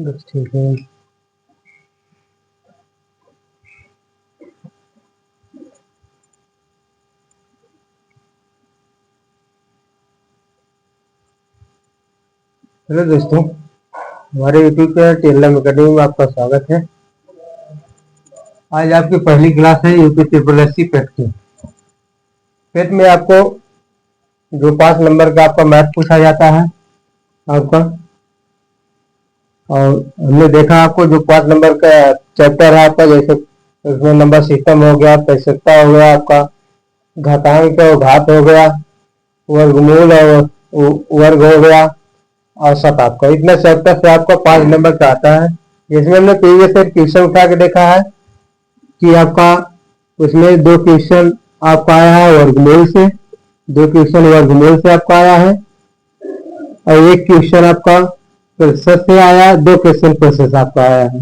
बस ठीक है। हेलो दोस्तों, हमारे यूट्यूब चैनल टेलम अकेडमी में आपका स्वागत है। आज आपकी पहली क्लास है यूपी ट्रिपल एस सी पेट की। पेट में आपको जो 5 नंबर का आपका मैथ पूछा जाता है आपका, और हमने देखा आपको जो 5 नंबर का चैप्टर है आपका, जैसे उसमें नंबर सिस्टम हो गया, पैंसठता हो गया, आपका घातांक और घात हो गया, वर्गमूल और वर्ग हो गया, औसत। आपका इतना चैप्टर से आपका 5 नंबर का आता है। इसमें हमने प्रीवियस ईयर क्वेश्चन उठा के देखा है कि आपका उसमें 2 क्वेश्चन आपका आया है वर्गमूल से, 2 क्वेश्चन वर्गमूल से आपका आया है, और 1 क्वेश्चन आपका प्रतिशत से आया है, 2 क्वेश्चन प्रतिशत आपका आया है,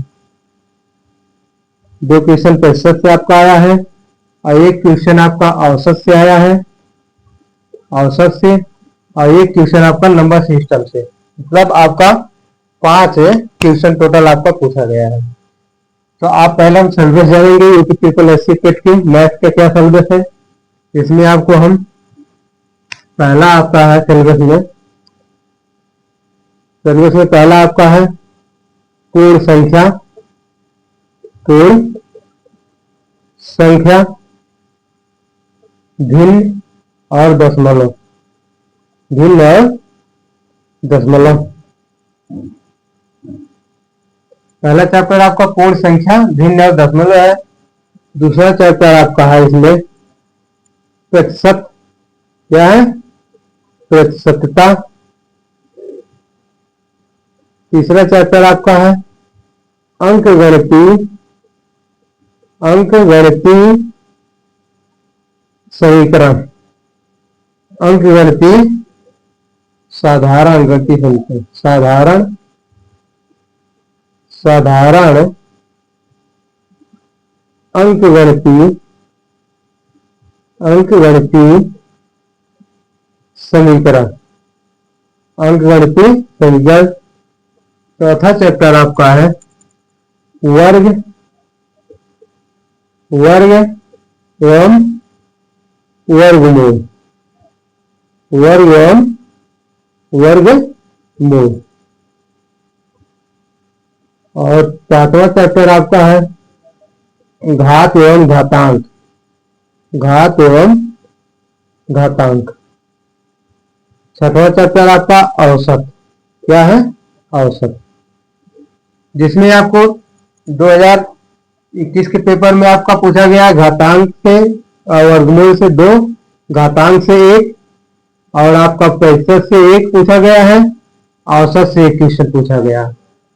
2 क्वेश्चन प्रतिशत से आपका आया है, और 1 क्वेश्चन आपका औसत से आया है, औसत से, और 1 क्वेश्चन आपका नंबर सिस्टम से। मतलब आपका 5 क्वेश्चन टोटल आपका पूछा गया है। तो आप पहले हम सिलेबस जानेंगे यूपी ट्रिपल एस सी पेट की मैथ का क्या सिलेबस है। इसमें आपको हम पहला आपका है सिलेबस में पहला आपका है पूर्ण संख्या, पूर्ण संख्या, भिन्न और दशमलव, भिन्न और दशमलव। पहला चैप्टर आपका पूर्ण संख्या, भिन्न और दशमलव है। दूसरा चैप्टर आपका है इसमें प्रतिशत, क्या है, प्रतिशतता। तीसरा चैप्टर आपका है अंकगणितीय, अंकगणितीय समीकरण, अंकगणितीय साधारण गणितीय समीकरण, साधारण, साधारण अंकगणितीय, अंकगणितीय समीकरण, अंकगणितीय समीकरण। चौथा चैप्टर आपका है वर्ग, वर्ग एवं वर्गमूल, वर्ग एवं वर्गमूल। और पांचवा चैप्टर आपका है घात एवं घातांक, घात एवं घातांक। छठवां चैप्टर आपका औसत, क्या है, औसत, जिसमें आपको 2021 के पेपर में आपका पूछा गया घातांक से, वर्गमूल से 2, घातांक से 1, और आपका प्रतिशत से 1 पूछा गया है, औसत से 1 क्वेश्चन पूछा गया।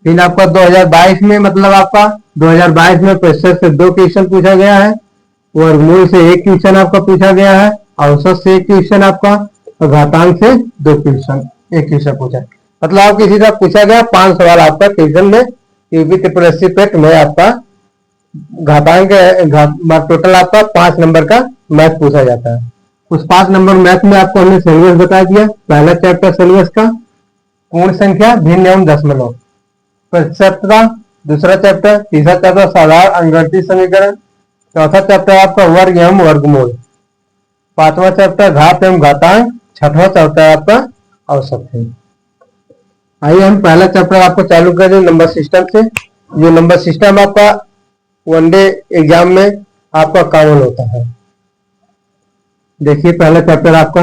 फिर आपका 2022 में, मतलब आपका 2022 में प्रतिशत से 2 क्वेश्चन पूछा गया है, वर्गमूल से 1 क्वेश्चन आपका पूछा गया है, औसत से 1 क्वेश्चन आपका, और घातांक से 2 क्वेश्चन, 1 क्वेश्चन पूछा। मतलब आपको इसी तरह पूछा गया 5 सवाल आपका क्वेश्चन में यूपी ट्रिपल एस सी पेट में आपका घातांक टोटल आपका 5 नंबर का मैथ पूछा जाता है। उस 5 नंबर मैथ में आपको हमने सिलेबस बता दिया। पहला चैप्टर सिलेबस का पूर्ण संख्या, भिन्न एवं दशमलव, प्रतिशतता दूसरा चैप्टर, तीसरा चैप्टर साधारण अंकगणितीय समीकरण, चौथा चैप्टर आपका वर्ग एवं वर्गमूल, पांचवा चैप्टर घात एवं घातांक, छठवां चैप्टर आपका औसत है। आइए हम पहला चैप्टर आपको चालू करें नंबर सिस्टम से। जो नंबर सिस्टम आपका वनडे एग्जाम में आपका कॉमन होता है। देखिए पहला चैप्टर आपका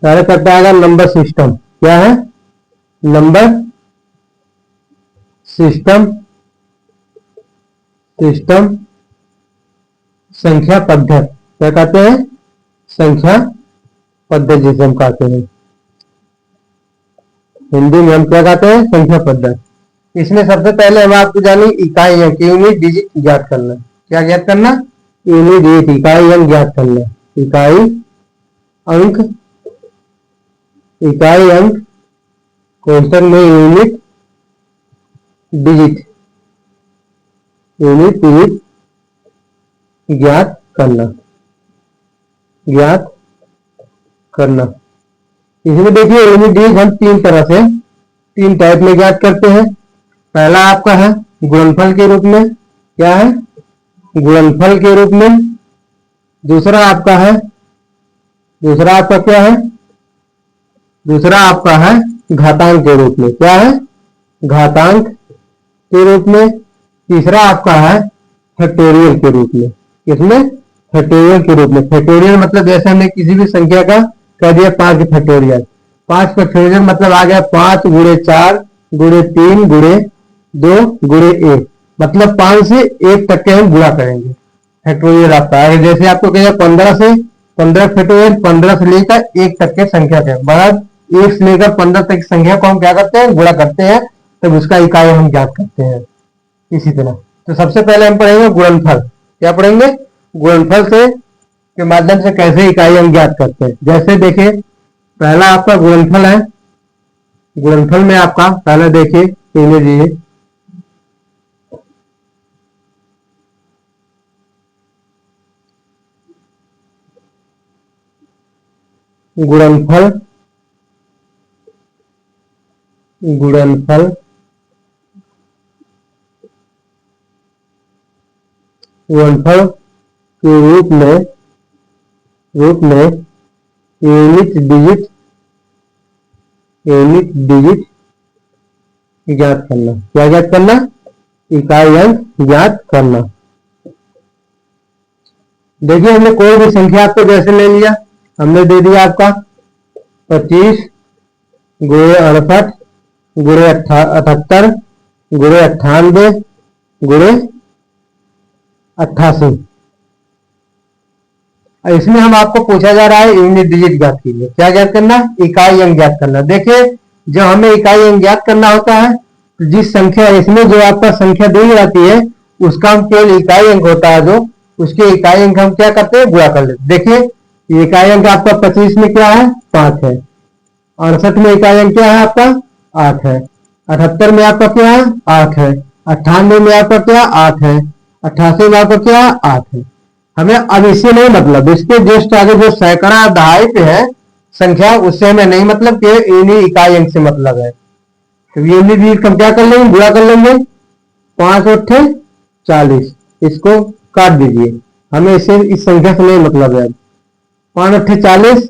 पहला चैप्टर आएगा नंबर सिस्टम। क्या है, नंबर सिस्टम, सिस्टम संख्या पद्धति, क्या कहते हैं, संख्या पद्धति जिसे हम कहते हैं, हिंदी में हम क्या कहते हैं, संख्या पद्धति। इसमें सबसे पहले हम आपको जानी इकाई अंक, यूनिट डिजिट ज्ञात करना। क्या ज्ञात करना, यूनिट डिजिट, इकाई अंक ज्ञात करना। इकाई अंक, इकाई अंक क्वेश्चन में यूनिट डिजिट, यूनिट डिजिट ज्ञात करना, ज्ञात करना। इसमें देखिए यूनिट डिजिट हम तीन तरह से, तीन टाइप में ज्ञात करते हैं। पहला आपका है गुणनफल के रूप में, क्या है, गुणनफल के रूप में। दूसरा आपका है, दूसरा आपका क्या है, दूसरा आपका है घातांक के रूप में, क्या है, घातांक के रूप में। तीसरा आपका है फैक्टोरियल के रूप में। इसमें फैक्टोरियल के रूप में, फैक्टोरियल मतलब जैसे हमने किसी भी संख्या का कह दिया 5 फैक्टोरियल, 5 फैक्टोरियल मतलब आ गया 5 गुणे 4 गुणे 3 गुणे 2 गुणे 1, मतलब 5 से 1 तक के हम गुणा करेंगे। फैक्टोरियल आपका है, जैसे आपको कहेगा 15 से 15 फैक्टोरियल, 15 से लेकर 1 तक के संख्या के बाद 1 से लेकर 15 तक की संख्या को हम क्या करते हैं, गुणा करते हैं, तब उसका इकाई हम ज्ञात करते हैं। इसी तरह तो सबसे पहले हम पढ़ेंगे गुणनफल। क्या पढ़ेंगे, गुणनफल से के माध्यम से कैसे इकाई हम ज्ञात करते हैं। जैसे देखिए पहला आपका गुणनफल है, गुणनफल में आपका पहले देखिए लीजिए, गुणनफल, गुणनफल गुणनफल के रूप में यूनिट डिजिट, यूनिट डिजिट ज्ञात करना। क्या ज्ञात करना, इकाई अंक ज्ञात करना। देखिए हमने कोई भी संख्या आपको जैसे ले लिया, हमने दे दिया आपका 25 गुणे 68 गुणे 78 गुणे 98 गुणे 88। इसमें हम आपको पूछा जा रहा है यूनिट डिजिट ज्ञात कीजिए। क्या ज्ञात करना, इकाई अंक ज्ञात करना। देखिए जब हमें इकाई अंक ज्ञात करना होता है तो जिस संख्या, इसमें जो आपका संख्या दी जाती है उसका हम केवल इकाई अंक होता है, जो उसके इकाई अंक हम क्या करते हैं, गुणा कर लेते। देखिए इकाई अंक आपका 25 में क्या है, 5 है। 68 में इकाई अंक क्या है आपका, 8 है। 78 में आपका क्या है, 8 है। 98 में आपका क्या, 8 है। 88 में आपका क्या, 8 है। हमें अब इससे नहीं मतलब, इसके जस्ट आगे जो सैकड़ा दहाई पे है संख्या, उससे हमें नहीं मतलब, कि यूनिट इकाई अंक से मतलब है। तो यूनिट डिजिट हम क्या कर लेंगे, गुणा कर लेंगे। 5 8 40, इसको काट दीजिए, हमें इसे इस संख्या से नहीं मतलब है। 5 8 40,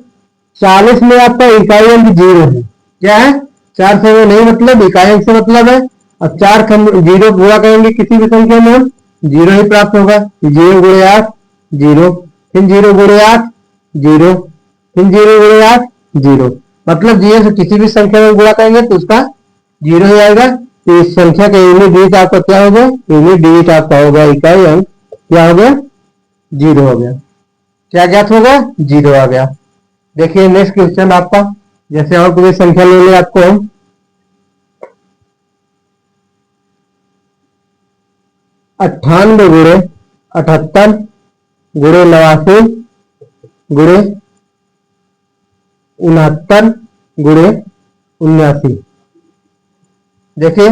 40 में आपका इकाई अंक 0 है। क्या है, 4 से हमें नहीं मतलब, इकाई अंक से मतलब है। अब 4 0 गुणा करेंगे किसी भी संख्या में हम 0 ही प्राप्त होगा। 0 गुणे 8 0, फिर 0 गुणे 8 0, फिर 0 गुणे 8 0, मतलब 0 से किसी भी संख्या में गुणा करेंगे तो उसका 0 ही आएगा। तो इस संख्या का यूनिट डिजिट आपका क्या हो गया, यूनिट डिजिट आपका हो गया इकाई अंक क्या हो गया, 0 हो गया। क्या ज्ञात होगा, 0 आ गया। देखिए नेक्स्ट क्वेश्चन आपका, जैसे और कोई संख्या ले ले आपको हम, 98 गुणे 78 गुणे 89 गुणे 69 गुणे 79। देखिए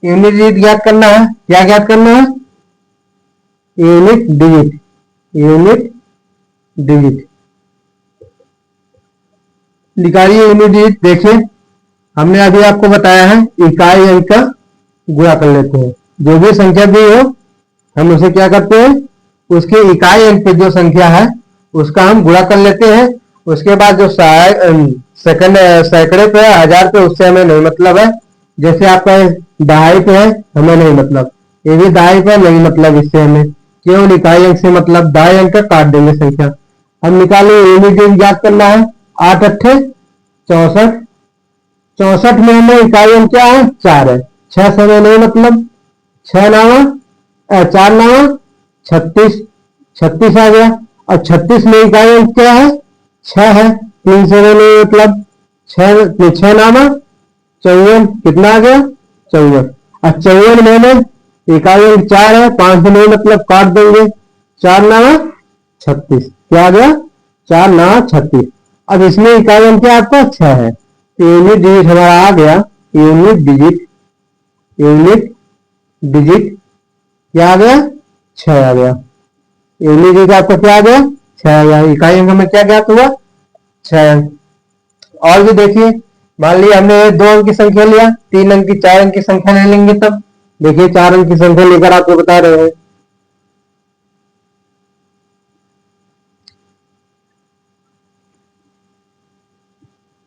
यूनिट डिजिट ज्ञात करना है। क्या ज्ञात करना है, यूनिट डिजिट, यूनिट डिजिट निकालिए यूनिट डिजिट। देखिए हमने अभी आपको बताया है इकाई अंक का गुणा कर लेते हैं। जो भी संख्या दी हो हम उसे क्या करते हैं, उसके इकाई अंक पे जो संख्या है उसका हम गुणा कर लेते हैं। उसके बाद जो सेकंड सैकड़े पे है, हजार पे, उससे हमें नहीं मतलब है। जैसे आपका दहाई पे है, हमें नहीं मतलब, ये भी दहाई पे नहीं मतलब, इससे हमें केवल इकाई अंक से मतलब। दहाई अंक का काट देंगे संख्या। हम निकाले यूनिट डिजिट ज्ञात करना है। 8 8 64, 64 में हमें इकाई अंक क्या है, 4 है। 6 से हमें नहीं मतलब, 6 नावा 4 नावा 36, 36 आ गया। और 36 में इकाई अंक क्या है, 6 है। 3 से नहीं मतलब, 6 नामा 54, कितना आ गया, 54। और 54 में इकाई अंक 4 है, 5 से नहीं मतलब, काट देंगे। 4 नामा 36, क्या आ गया, 4 नामा 36। अब इसमें इकाई अंक क्या आपका 6 है। यूनिट डिजिट हमारा आ गया, यूनिट डिजिट, यूनिट डिजिट क्या आ गया, 6 आ गया। यूनिट डिजिट आपका क्या आ गया? 6 आ गया। इकाई अंक में क्या ज्ञात हुआ? 6 अंक। और भी देखिए, मान लिया हमने 2 अंक की संख्या लिया, 3 अंक की, 4 अंक की संख्या ले लेंगे तब। देखिए 4 अंक की संख्या लेकर आपको बता रहे हैं।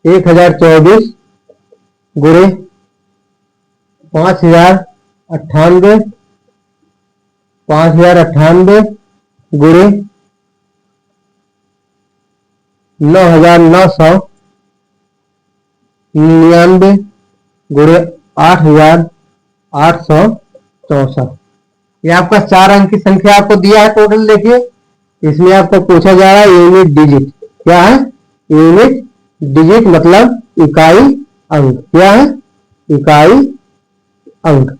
1024 गुणे 5098, 5098 गुणे 9999 गुणे 8864। ये आपका 4 अंक की संख्या आपको दिया है टोटल। देखिए इसमें आपको पूछा जा रहा है यूनिट डिजिट। क्या है? यूनिट डिजिट मतलब इकाई अंक। क्या है? इकाई अंक।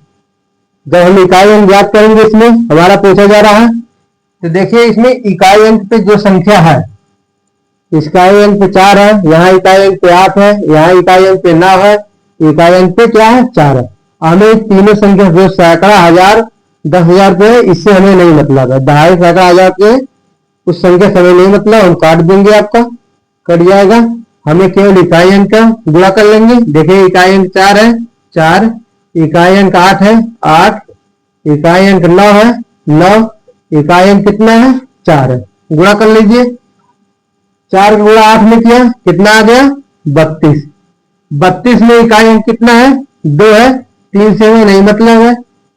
जब हम इकाई अंक ज्ञात करेंगे, इसमें हमारा पूछा जा रहा है, तो देखिए इसमें इकाई अंक पे जो संख्या है, इकाई अंक पे 4 है, यहाँ इकाई अंक पे 8 है, यहाँ इकाई अंक पे 9 है, इकाई अंक पे क्या है? 4 है। हमें तीनों संख्या जो सैकड़ा, हजार, 10,000 पे है, इससे हमें नहीं मतलब है। दहाई, सैकड़ा, हजार पे उस संख्या से हमें नहीं मतलब, हम काट देंगे, आपका कट जाएगा। हमें केवल इकाई अंक का गुणा कर लेंगे। देखिए इकाई अंक 4 है, 4, इकाई अंक 8 है, 8, इकाई अंक 9 है, 9, इकाई अंक कितना है? 4 है। गुणा कर लीजिए, 4 का गुणा 8 में किया, कितना आ गया? 32। 32 में इकाई अंक कितना है? 2 है, 3 से हमें नहीं मतलब है,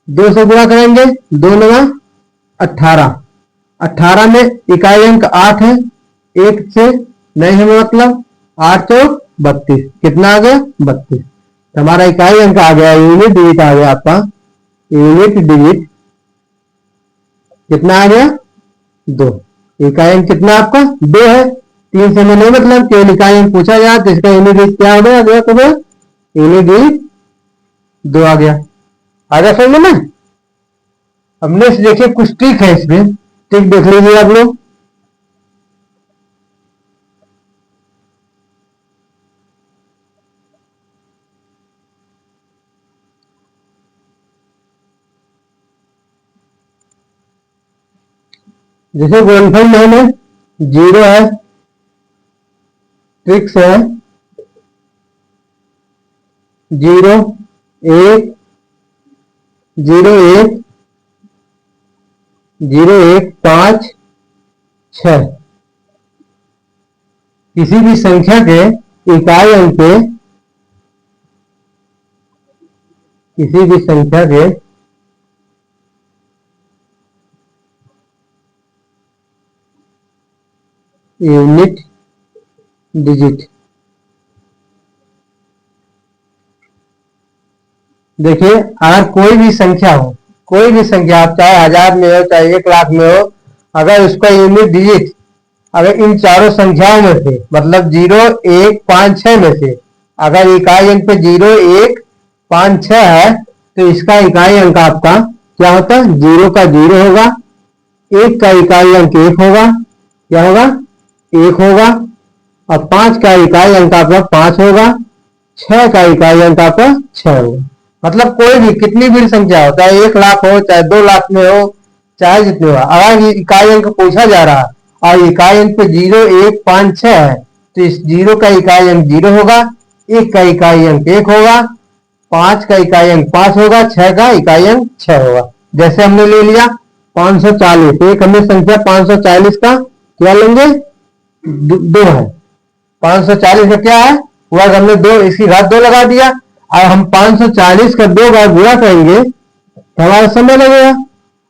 2 से गुणा करेंगे, 2 9 18, 18 में इकाई अंक 8 है, 1 से नहीं हमें मतलब, 8 तो 32, कितना आ गया? 32। हमारा इकाई अंक आ गया, यूनिट डिजिट आ गया आपका। यूनिट डिजिट कितना आ गया? 2। इकाई अंक कितना आपका? 2 है, 3 से हमें नहीं मतलब, केवल इकाई अंक पूछा जाए तो इसका यूनिट डिजिट क्या हो गया? यूनिट डिजिट 2 आ गया। आ गया समझ में? अब नेक्स्ट देखिए, कुछ ट्रिक है इसमें, ट्रिक देख लीजिए आप लोग। जैसे गुणनफल में हमें 0 है, ट्रिक्स है 0 1 0 1 0 1 5 6। किसी भी संख्या के इकाई अंक पे, किसी भी संख्या के यूनिट डिजिट, देखिए अगर कोई भी संख्या हो, कोई भी संख्या, आप चाहे 1000 में हो, चाहे 1,00,000 में हो, अगर उसका यूनिट डिजिट अगर इन चारों संख्याओं में से, मतलब 0 1 5 6 में से अगर इकाई अंक पे 0 1 5 6 है, तो इसका इकाई अंक आपका क्या होता है? 0 का 0 होगा, 1 का इकाई अंक 1 होगा, क्या होगा? 1 होगा, और 5 का इकाई अंक आपका 5 होगा, 6 का इकाई अंक आपका 6 होगा। मतलब कोई भी कितनी भी संख्या हो, चाहे 1,00,000 हो, चाहे 2,00,000 में हो, चाहे जितने हो, अगर इकाई अंक पूछा जा रहा है और इकाई अंक पे 0 1 5 6 है, तो इस 0 का इकाई अंक 0 होगा, 1 का इकाई अंक 1 होगा, 5 का इकाई अंक 5 होगा, 6 का इकाई अंक 6 होगा। जैसे हमने ले लिया 540, एक हमने संख्या 540 का क्या लेंगे? 2 है, 540 का क्या है? वर्ग, हमने 2, इसकी घात 2 लगा दिया। और हम 540 का 2 बार गुणा करेंगे तो हमारा समय लगेगा,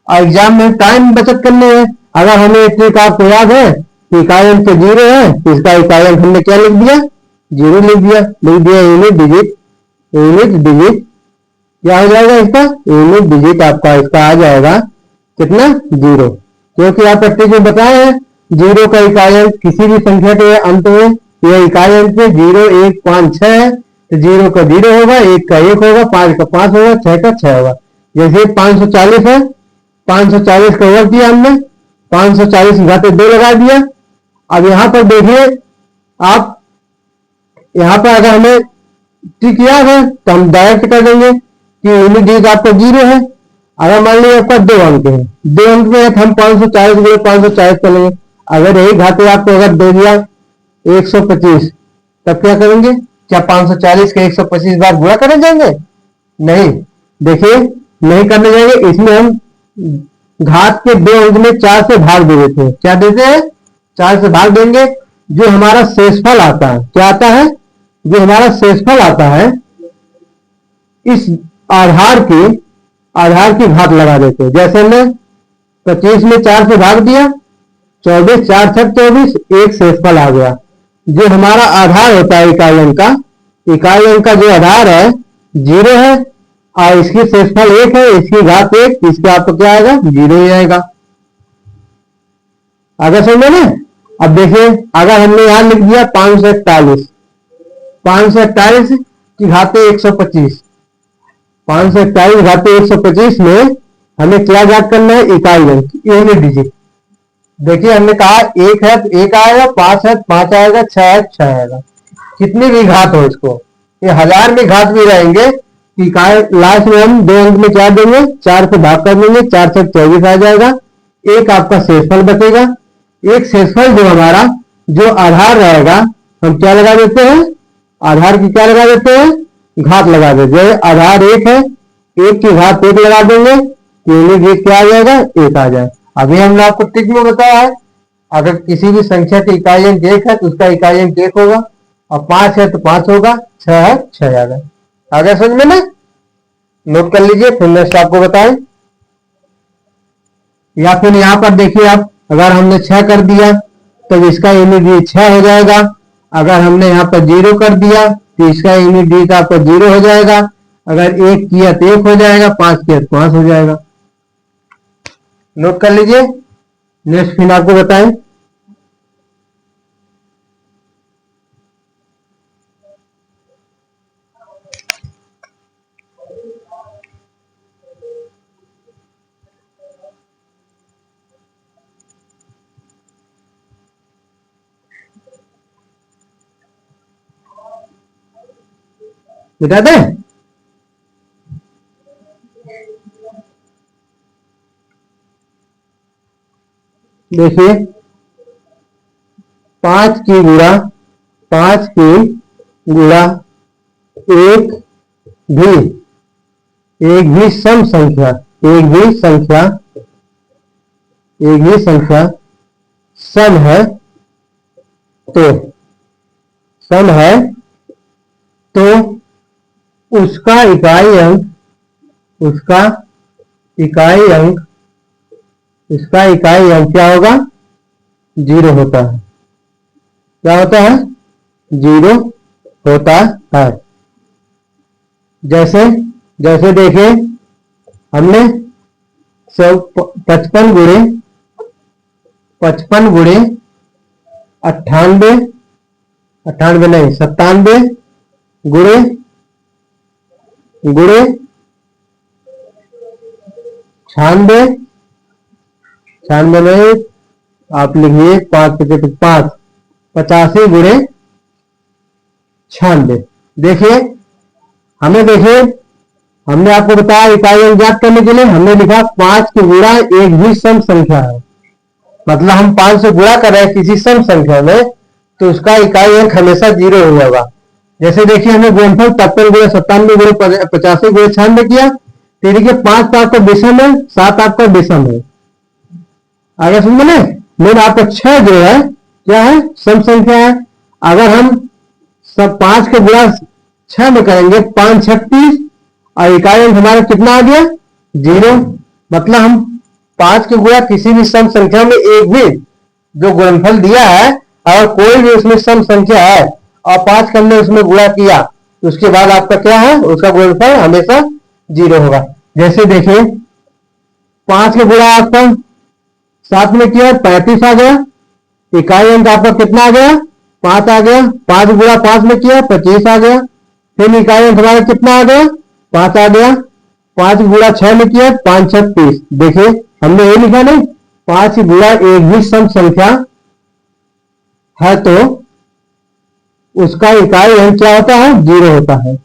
और एग्जाम में टाइम बचत करनी है। अगर हमें एक ट्रिक आपको याद है कि इकाई अंक तो 0 है, तो इसका इकाई अंक हमने क्या लिख दिया? 0 लिख दिया यूनिट डिजिट। यूनिट डिजिट क्या हो जाएगा इसका? यूनिट डिजिट आपका इसका आ जाएगा कितना? 0। क्योंकि आप ट्रिक में बताए हैं 0 का इकाई अंक किसी भी संख्या के अंत में, यह इकाई अंक पे 0 1 5 6 है, तो 0 का 0 होगा, 1 का 1 होगा, 5 का 5 होगा, 6 का 6 होगा। जैसे 540 है, 540 का वर्ग दिया हमने, 540 की घात 2 लगा दिया। अब यहां पर देखिए आप, यहां पर अगर हमें ट्रिक याद है तो हम डायरेक्ट कर देंगे कि यूनिट डिजिट आपका 0 है, अगर मान लीजिए आपका 2 अंक है, 2 अंक में है तो हम 540 गुणे 540 करेंगे। अगर यही घाते आपको अगर दे दिया 125, तब क्या करेंगे? क्या 540 के 125 बार गुणा करने जाएंगे? नहीं, देखिए नहीं करने जाएंगे। इसमें हम घात के 2 अंक में 4 से भाग दे देते हैं। क्या देते हैं? 4 से भाग देंगे। जो हमारा शेषफल आता है, क्या आता है? जो हमारा शेषफल आता है, इस आधार की घात लगा देते हैं। जैसे हमने 25 में 4 से भाग दिया, 24, 4 छक 24, एक शेषफल आ गया। जो हमारा आधार होता है इकाई अंक का जो आधार है 0 है, और इसकी शेषफल 1 है, इसकी घात 1, इसके आपको क्या आएगा? 0 ही आएगा। आगे समझे ना? अब देखिए, अगर हमने यहां लिख दिया 541, 541 की घाते 125, 541 घाते 125 में हमें क्या ज्ञात करना है? इकाई अंक, यूनिट डिजिट। देखिए हमने कहा 1 है तो 1 आएगा, 5 है तो 5 आएगा, 6 है तो 6 आएगा। कितनी भी घात हो इसको, ये 1000 में घात भी रहेंगे, इकाई लास्ट में हम 2 अंक में क्या देंगे? 4 से भाग कर देंगे, 4 से 24 आ जाएगा। एक आपका शेषफल बचेगा। एक शेषफल जो हमारा जो आधार रहेगा, हम क्या लगा देते हैं? आधार की क्या लगा देते हैं? घात लगा देते हैं। आधार 1 है, 1 की घात 1 लगा देंगे, यूनिट क्या आ जाएगा? 1 आ जाए। अभी हमने आपको ट्रिक में बताया है, अगर किसी भी संख्या की इकाई अंक 1 है तो उसका इकाई अंक 1 होगा, और 5 है तो 5 होगा, 6 है 6 आएगा। आगे समझ में ना? नोट कर लीजिए, फिर नेक्स्ट आपको बताएं। या फिर यहां पर देखिए आप, अगर हमने 6 कर दिया तो इसका यूनिट 6 हो जाएगा। अगर हमने यहाँ पर 0 कर दिया तो इसका यूनिट आपका 0 हो जाएगा। अगर 1 किया तो 1 हो जाएगा, 5 किया तो 5 हो जाएगा। नोट कर लीजिए, नेक्स्ट फिर आपको बताएं। बता दें? देखिए 5 की गुणा 5 की गुणा एक भी सम संख्या, एक भी संख्या सम है तो उसका इकाई अंक क्या होगा? 0 होता है। क्या होता है? 0 होता है। जैसे देखिए हमने 55 गुणे 98 नहीं 97 गुणे 96 नहीं, आप लिखिए 5 85 गुणे 96। देखिए हमने आपको बताया इकाई अंक ज्ञात करने के लिए हमने लिखा 5 की गुणा एक भी सम संख्या है। मतलब हम 5 से गुणा कर रहे हैं किसी सम संख्या में, तो उसका इकाई अंक हमेशा 0 हो जाएगा। जैसे देखिए हमने गुणनफल 53 गुणे 97 गुणे 85 गुणे 96 किया, तो देखिए 5 आपका विषम है, 7 आपका विषम है। आगे समझ में? लेकिन आपका 6 जो है क्या है? सम संख्या है। अगर हम सब 5 के गुणा 6 में करेंगे, 5 6 30, और इकाई अंक हमारा कितना आ गया? 0। मतलब हम 5 के गुणा किसी भी सम संख्या में एक भी जो गुणनफल दिया है, अगर कोई भी उसमें सम संख्या है और 5 का हमने उसमें गुणा किया, तो उसके बाद आपका क्या है? उसका गुणनफल हमेशा 0 होगा। जैसे देखिए 5 के गुणा आपका 7 में किया 35 आ गया, इकाई अंक आपका कितना आ गया? 5 आ गया। 5 गुणा 5 में किया 25 आ गया। फिर इकाई अंक हमारा कितना आ गया? 5 आ गया। 5 गुणा 6 में किया 5 6 30। देखिए हमने ये लिखा नहीं, 5 गुणा एक भी सम संख्या है तो उसका इकाई अंक क्या होता है? 0 होता है।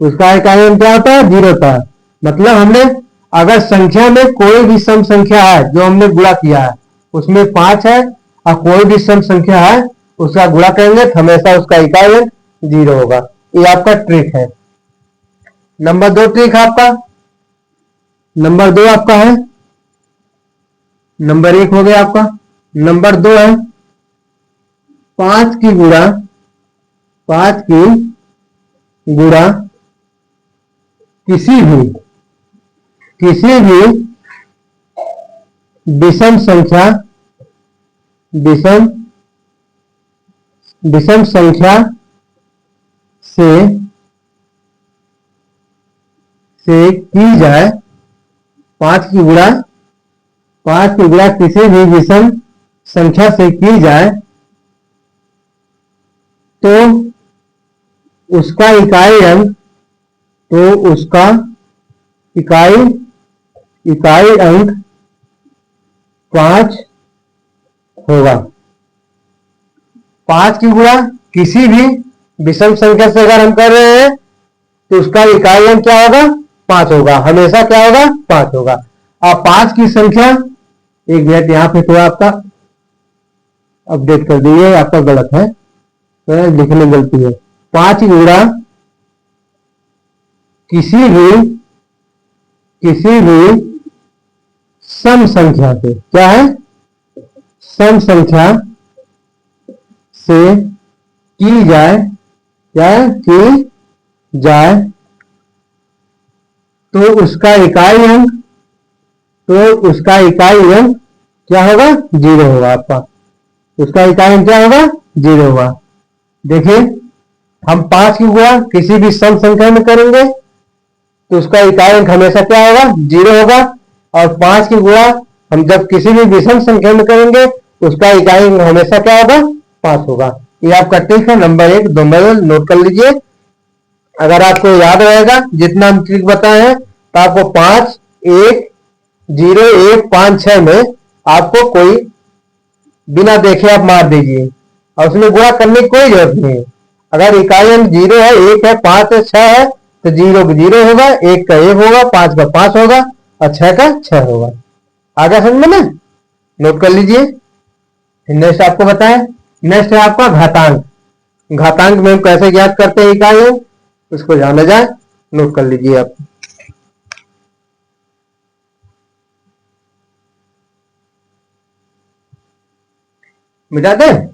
उसका इकाई अंक क्या होता है? 0 होता है। मतलब हमने अगर संख्या में कोई भी सम संख्या है जो हमने गुणा किया है उसमें 5 है और कोई भी सम संख्या है उसका गुणा करेंगे तो हमेशा उसका इकाई अंक 0 होगा। ये आपका ट्रिक है। नंबर 2 ट्रिक आपका, नंबर 2 आपका है, नंबर 1 हो गया आपका। नंबर 2 है 5 की गुणा किसी भी विषम संख्या से की जाए, 5 की गुणा किसी भी विषम संख्या से की जाए तो उसका इकाई अंक इकाई अंक 5 होगा। 5 की गुणा किसी भी विषम संख्या से अगर हम कर रहे हैं तो उसका इकाई अंक क्या होगा? 5 होगा, हमेशा क्या होगा? 5 होगा। अब 5 की संख्या, एक मिनट यहां पे थोड़ा आपका अपडेट कर दीजिए, आपका गलत है, तो लिखने में गलती है। 5 की गुणा किसी भी सम संख्या से, क्या है? सम संख्या से की जाए, क्या है? की जाए तो उसका इकाई अंक क्या होगा? 0 होगा आपका। उसका इकाई अंक क्या होगा? 0 होगा। देखिए हम 5 की गुणा किसी भी सम संख्या में करेंगे तो उसका इकाई अंक हमेशा क्या होगा? 0 होगा। और 5 की गुणा हम जब किसी भी विषम संख्या में करेंगे उसका इकाई अंक हमेशा क्या होगा? 5 होगा। ये आपका ट्रिक है नंबर 1। नंबर 1 नोट कर लीजिए। अगर आपको याद रहेगा जितना हम ट्रिक बताए हैं तो आपको 5, 1, 0, 1, 5, 6 में आपको कोई बिना देखे आप मार दीजिए और उसमें गुणा करने की कोई जरूरत नहीं है। अगर इकाई अंक 0 है, 1 है, 5 है, 6 है तो 0 का 0 होगा, 1 का 1 होगा, 5 का 5 होगा और 6 का 6 होगा। आगे समझ में ना? नोट कर लीजिए। नेक्स्ट आपको बताएं, नेक्स्ट है आपका घातांक। घातांक में हम कैसे ज्ञात करते हैं इकाई अंक, उसको जाना जाए, नोट कर लीजिए आप। मिटा दें?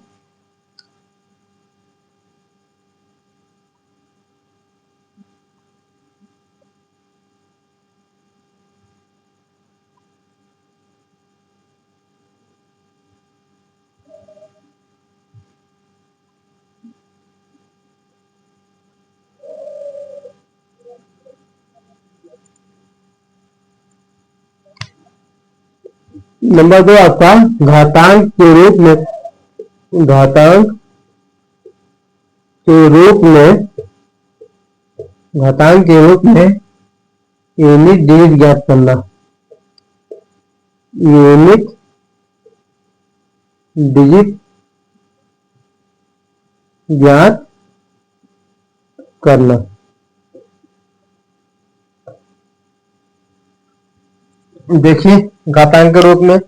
नंबर 2 आपका घातांक के रूप में यूनिट डिजिट ज्ञात करना। यूनिट डिजिट ज्ञात करना। देखिए घातांक के रूप में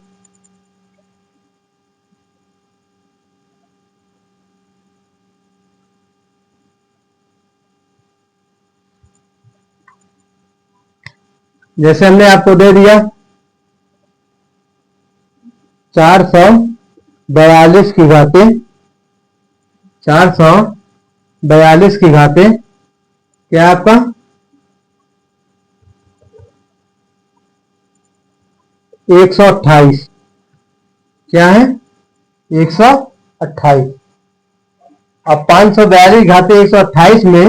जैसे हमने आपको दे दिया 442 की घाते 442 की घाते क्या आपका 128, क्या है? 128। अब 542 घाते 128 में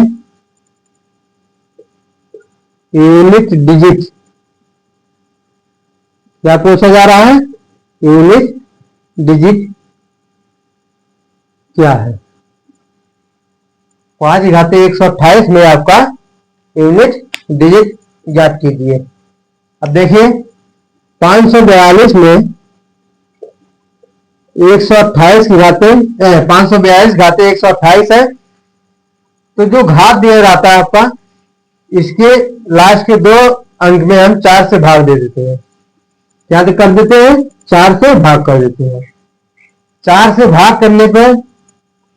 यूनिट डिजिट क्या पूछा जा रहा है? यूनिट डिजिट क्या है? 5 घाते 128 में आपका यूनिट डिजिट ज्ञात कीजिए। अब देखिए 542 में 128 की घाते 542 घाते 128 है तो जो घात दिया जाता है आपका इसके लास्ट के 2 अंक में हम 4 से भाग दे देते हैं। क्या कर देते हैं? 4 से भाग कर देते हैं। 4 से भाग करने पर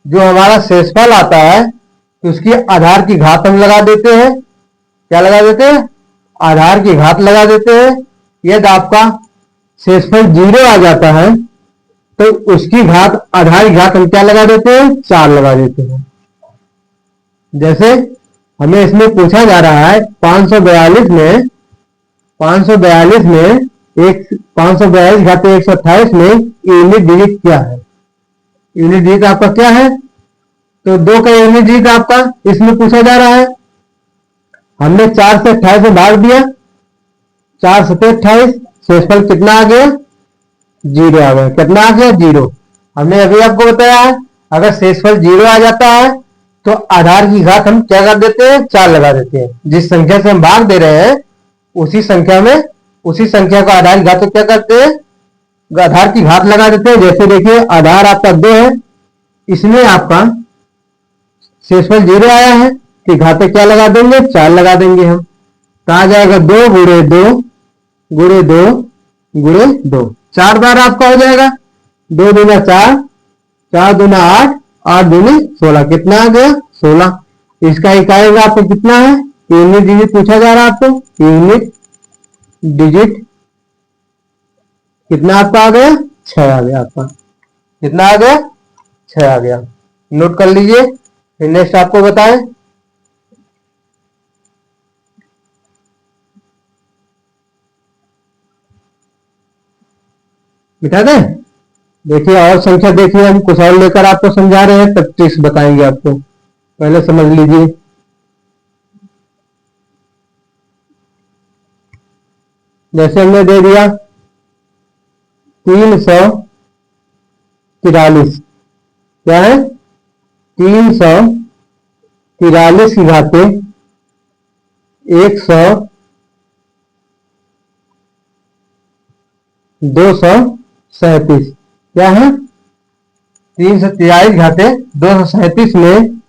जो हमारा शेषफल आता है तो उसकी आधार की घात हम लगा देते हैं। क्या लगा देते हैं? आधार की घात लगा देते हैं। यदि आपका शेषफल 0 आ जाता है तो उसकी घात, आधार की घात हम क्या लगा देते हैं? 4 लगा देते हैं। जैसे हमें इसमें पूछा जा रहा है 542 में 542 घाते 128 में यूनिट डिजिट क्या है? यूनिट डिजिट आपका क्या है? तो 2 का यूनिट डिजिट आपका इसमें पूछा जा रहा है। हमने 4 से 28 में भाग दिया, 4 7 28, शेषफल कितना आ गया? 0 आ गया। कितना आ गया? 0। हमने अभी आपको बताया है अगर शेषफल 0 आ जाता है तो आधार की घात हम क्या कर देते हैं? 4 लगा देते हैं। जिस संख्या से हम भाग दे रहे हैं उसी संख्या को आधार की घात को क्या करते हैं? आधार की घात लगा देते हैं। जैसे देखिए आधार आपका 2 है, इसमें आपका शेषफल 0 आया है कि घाते क्या लगा देंगे? 4 लगा देंगे हम। तो आ जाएगा 2 गुणे 2 गुणे 2 गुणे 2, 4 बार आपका हो जाएगा। 2 दूना 4, 4 दूना 8, 8 दूनी 16। कितना आ गया? 16। इसका इकाई आपको कितना है? यूनिट डिजिट पूछा जा रहा है आपको। यूनिट डिजिट कितना आपका आ गया? 6 आ गया आपका। कितना आ गया? 6 आ गया। नोट कर लीजिए। फिर नेक्स्ट आपको बताएं। मिटा दें? देखिए और संख्या देखिए, हम कुछ और लेकर आपको समझा रहे हैं, तब ट्रिक्स बताएंगे आपको। पहले समझ लीजिए। जैसे हमने दे दिया 343। क्या है? 343 की घाते 237। क्या है? 343 घाते 237 में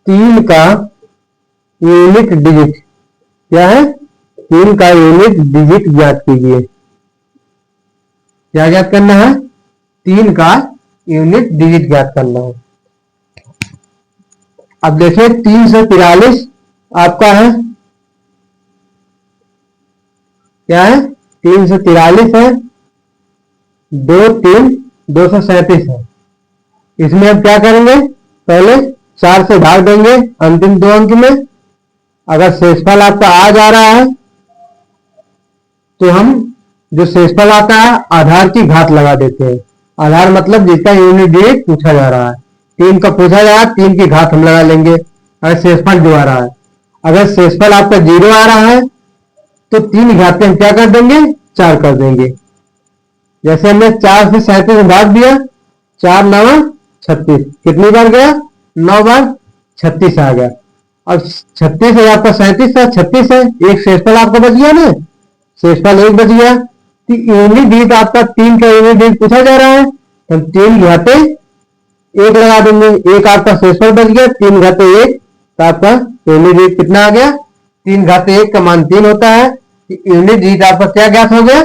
3 का यूनिट डिजिट क्या है? 3 का यूनिट डिजिट ज्ञात कीजिए। क्या ज्ञात करना है? 3 का यूनिट डिजिट ज्ञात करना है। अब देखिए 343 आपका है, क्या है? 343 है, 237 है। इसमें अब क्या करेंगे? पहले 4 से भाग देंगे अंतिम 2 अंक में। अगर शेषफल आपका आ जा रहा है तो हम जो शेषफल आता है आधार की घात लगा देते हैं। आधार मतलब जिसका यूनिट डिजिट पूछा जा रहा है। 3 का पूछा जा रहा है, 3 की घात हम लगा लेंगे अगर शेषफल जो आ रहा है। अगर शेषफल आपका 0 आ रहा है तो 3 की घात पे हम क्या कर देंगे? 4 कर देंगे। जैसे हमने 4 से 37 में भाग दिया, 4 9 36। कितनी बार गया? 9 बार। 36 आ गया। अब 36 है आपका 37 है, 36 है, एक शेषफल आपका बच गया ना, शेषफल 1 बच गया। तो यूनिट डिजिट आपका 3 का यूनिट डिजिट पूछा जा रहा है, हम 3 घाते 1 लगा देंगे। एक आपका शेषफल बच गया, 3 घाते 1, तो आपका यूनिट डिजिट कितना आ गया? 3 घाते 1 का मान 3 होता है। यूनिट डिजिट आपका क्या ज्ञात हो गया?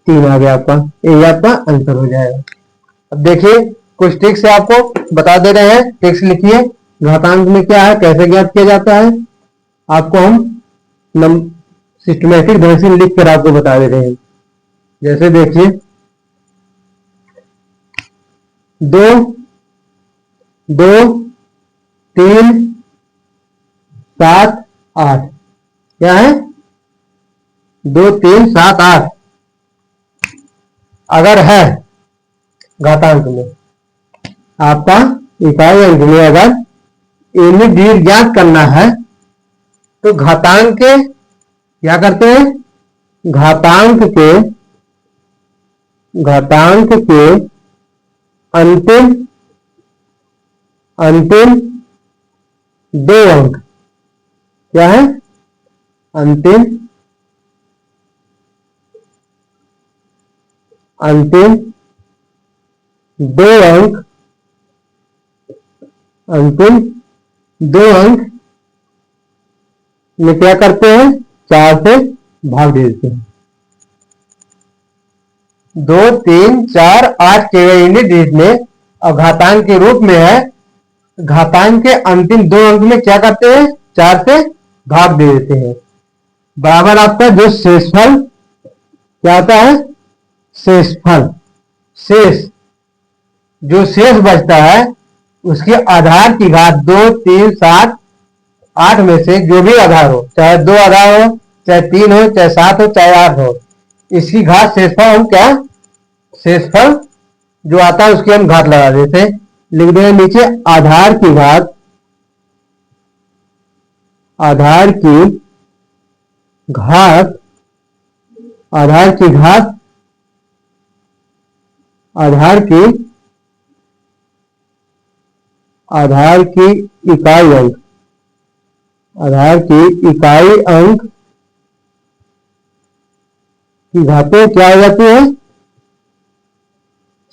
3 आ गया आपका। यही आपका आंसर हो जाएगा। अब देखिए कुछ ट्रिक्स आपको बता दे रहे हैं। ट्रिक्स लिखिए। घातांक में क्या है, कैसे ज्ञात किया जाता है, आपको हम सिस्टमेटिक ढंग से लिख कर आपको बता दे रहे हैं। जैसे देखिए 2 2 3 7 8। क्या है? 2 3 7 8 अगर है घातांक में, आपका इकाई अंक में अगर यूनिट डिजिट ज्ञात करना है तो घातांक के क्या करते हैं? घातांक के अंतिम अंतिम 2 अंक क्या है? अंतिम 2 अंक, अंतिम 2 अंक में क्या करते हैं, 4 से भाग दे देते हैं। 2, 3, 4, 8 के यूनिट डिजिट में और घातांक के रूप में है, घातांक के अंतिम 2 अंक में क्या करते हैं, 4 से भाग दे देते हैं। बराबर आपका जो शेषफल क्या आता है, शेषफल, शेष जो शेष बचता है उसके आधार की घात 2, 3, 7, 8 में से जो भी आधार हो, चाहे 2 आधार हो, चाहे 3 हो, चाहे 7 हो, चाहे 8 हो, इसकी घात शेषफल हम क्या, शेषफल जो आता है उसकी हम घात लगा देते हैं। लिख देंगे नीचे आधार की घात, आधार की घात, आधार की घात, आधार की, आधार की इकाई अंक, आधार की इकाई अंक की घातें क्या हो जाती है,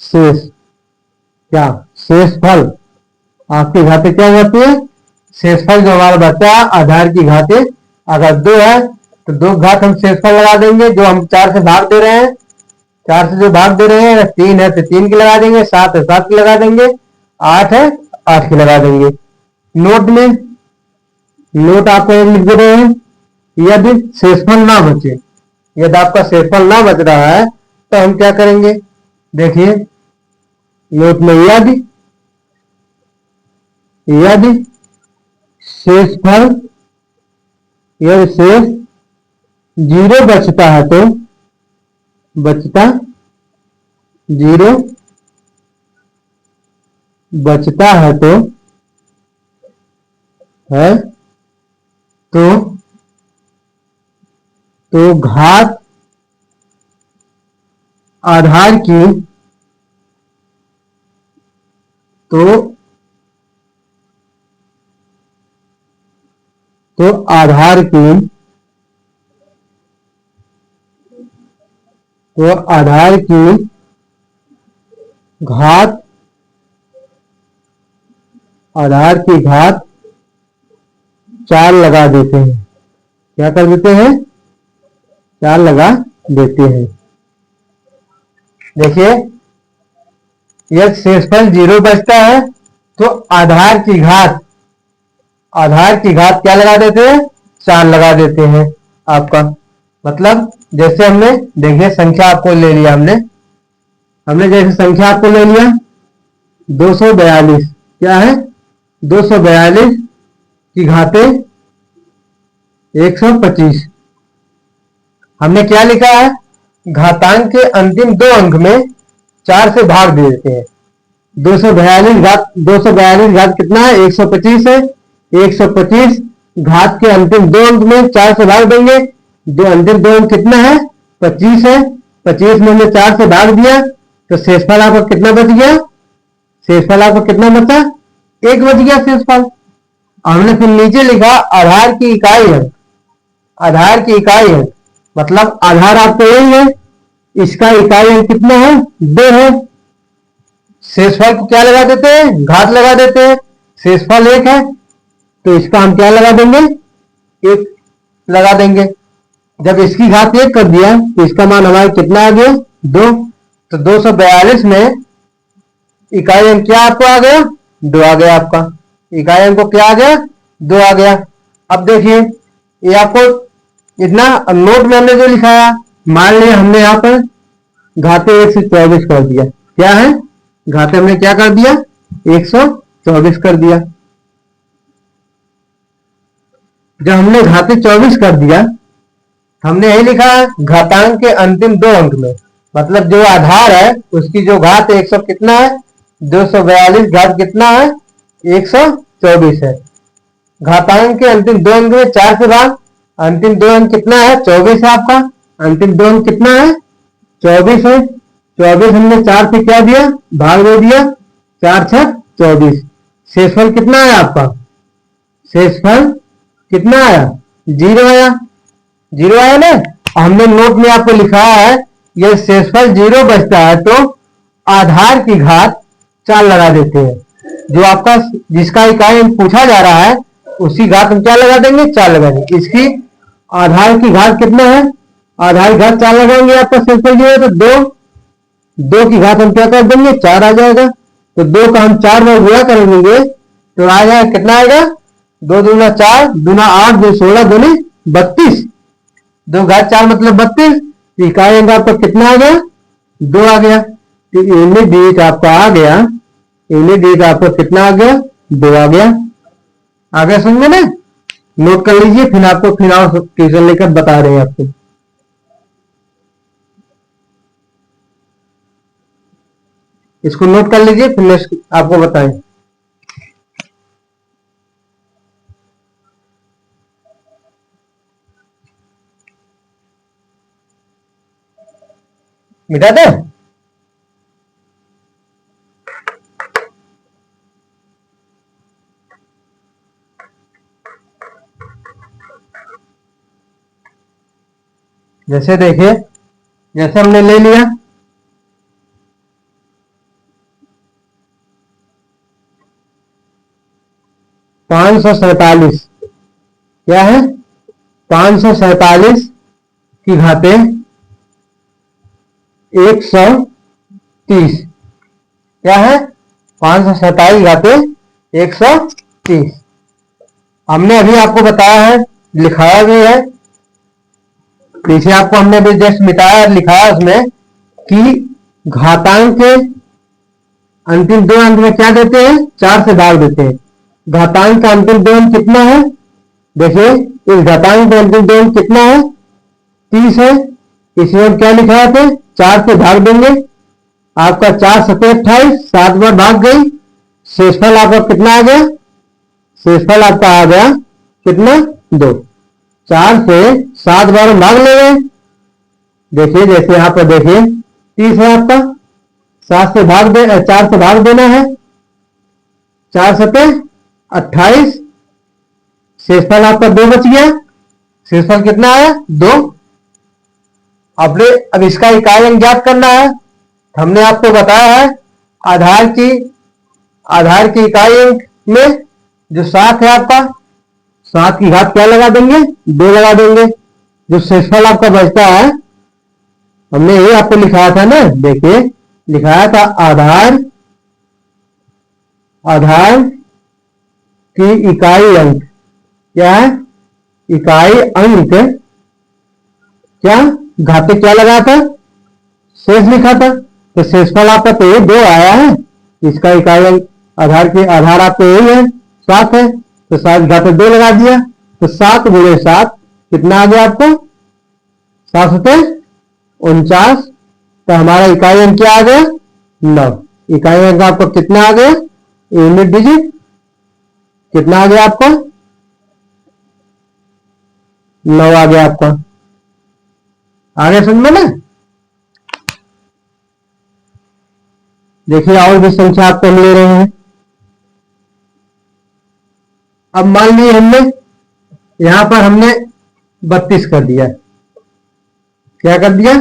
शेष, क्या शेषफल, आपकी घातें क्या हो जाती है, शेषफल जो हमारा बचा है आधार की घातें, अगर 2 है तो 2 घात हम शेषफल लगा देंगे, जो हम 4 से भाग दे रहे हैं, 4 से जो भाग दे रहे हैं, 3 है तो 3 की लगा देंगे, 7 है 7 की लगा देंगे, 8 है 8 की लगा देंगे। नोट में, नोट आपको लिख दे रहे हैं, यदि शेषफल ना बचे, यदि आपका शेषफल ना बच रहा है तो हम क्या करेंगे, देखिए नोट में, यदि शेषफल, यदि शेष 0 बचता है तो, बचता 0 बचता है तो है तो घात आधार की, तो आधार की, तो आधार की घात, आधार की घात 4 लगा देते हैं। क्या कर देते हैं, 4 लगा देते हैं। देखिए यदि शेषफल 0 बचता है तो आधार की घात, आधार की घात क्या लगा देते हैं, 4 लगा देते हैं आपका। मतलब जैसे हमने देखिए संख्या आपको ले लिया, हमने जैसे संख्या आपको ले लिया 242, क्या है 242 की घातें 125, हमने क्या लिखा है, घातांक के अंतिम 2 अंक में 4 से भाग दे देते हैं। 242 घात कितना है, 125 है, 125 घात के अंतिम 2 अंक में 4 से भाग देंगे, अंतिम 2 अंक कितना है, 25 है, 25 में हमने 4 से भाग दिया तो शेषफल आपको कितना बच गया, शेषफल आपको कितना बचा, 1 बच गया शेषफल। हमने फिर नीचे लिखा आधार की इकाई अंक, आधार की इकाई अंक मतलब आधार आपको यही है, इसका इकाई अंक कितना है, 2 है। शेषफल को क्या लगा देते हैं, घात लगा देते हैं, शेषफल 1 है तो इसका हम क्या लगा देंगे, 1 लगा देंगे। जब इसकी घात 1 कर दिया तो इसका मान हमारा कितना आ गया, 2। तो 242 में इकाई अंक क्या आपको आ गया, 2 आ गया आपका, इकाई अंक को क्या आ गया, 2 आ गया। अब देखिए ये आपको इतना नोट में हमने जो लिखाया, मान लिया हमने यहाँ पर घाते 124 कर दिया, क्या है घाते हमने क्या कर दिया, 124 कर दिया। जब हमने घाते 24 कर दिया, हमने यही लिखा घातांक के अंतिम 2 अंक में, मतलब जो आधार है उसकी जो घात 100 कितना है, 242 घात कितना है, 124 है। घातांक के अंतिम 2 अंक में 4 से भाग, अंतिम 2 अंक कितना है, 24 है आपका, अंतिम 2 अंक कितना है, 24 है। 24 हमने 4 से क्या दिया, भाग दे दिया, 4 6 24। शेषफल कितना आया आपका, शेषफल कितना आया, 0 आया, 0 आया ना। हमने नोट में आपको लिखा है यह शेषफल 0 बचता है तो आधार की घात 4 लगा देते हैं। जो आपका जिसका इकाई पूछा जा रहा है उसी घात हम क्या लगा देंगे, 4 लगा देंगे। इसकी आधार की घात कितना है, आधार की घात 4 लगाएंगे, आपका सिंपल जो है तो 2 की घात हम क्या कर देंगे, 4 आ जाएगा। तो 2 का हम 4 बार गुणा करेंगे तो आ जाएगा, कितना आएगा, 2 दूना 4, दूना 8, 2 16, दूनी 32, 2 घात 4 मतलब 32। इकाई अंक आपका कितना आ गया, 2 आ गया। तो यूनिट डिजिट आपका आ गया, यूनिट डिजिट आपका कितना आ गया, 2 आ गया। आगे समझे ना, नोट कर लीजिए, फिर आपको फिर और ट्यूशन लेकर बता रहे हैं आपको। इसको नोट कर लीजिए, फिर नेक्स्ट आपको बताएं। मिटा दे। जैसे देखिए, जैसे हमने ले लिया 547, क्या है, 547 की घाते 130, क्या है, 547 घाते 130। हमने अभी आपको बताया है, लिखाया भी है पीछे, आपको हमने अभी जस्ट मिटाया लिखाया उसमें कि घातांक के अंतिम 2 अंक में क्या देते हैं, 4 से भाग देते हैं। घातांक का अंतिम 2 अंक कितना है, देखिए इस घातांक का अंतिम 2 अंक कितना है, 30 है। इसमें हम क्या लिखा थे, 4 से भाग देंगे, आपका 4 सत्ते 28, 7 बार भाग गई, शेषफल आपका कितना आ गया, शेषफल आपका आ गया कितना, 2। 4 से 7 बार हम भाग ले गए। देखिए जैसे यहाँ पर देखिए 30 है आपका, 7 से भाग दे 4 से भाग देना है, 4 सत्ते 28, शेषफल आपका 2 बच गया, शेषफल कितना आया, 2। अब इसका इकाई अंक ज्ञात करना है। हमने आपको बताया है आधार की इकाई अंक में जो 7 है आपका, 7 की घात क्या लगा देंगे, 2 लगा देंगे। जो शेषफल आपका बचता है, हमने ये आपको लिखाया था ना, देखिए लिखाया था आधार की इकाई अंक, क्या है, इकाई अंक क्या, घाते क्या लगा था, शेष लिखा था। तो शेषफल आपका तो ये 2 आया है, इसका इकाई अंक आधार आपको यही है, 7 है, तो 7 घाते 2 लगा दिया। तो 7 गुणे 7 कितना आ गया आपको, 7 सत्ते 49। तो हमारा इकाई अंक क्या आ गया, 9। इकाई अंक आपको कितना आ गया, यूनिट डिजिट कितना आ गया आपका, 9 आ गया आपका। आगे समझ में ना, देखिए और भी संख्या आपको हम ले रहे हैं। अब मान लीजिए यहां पर हमने 32 कर दिया, क्या कर दिया,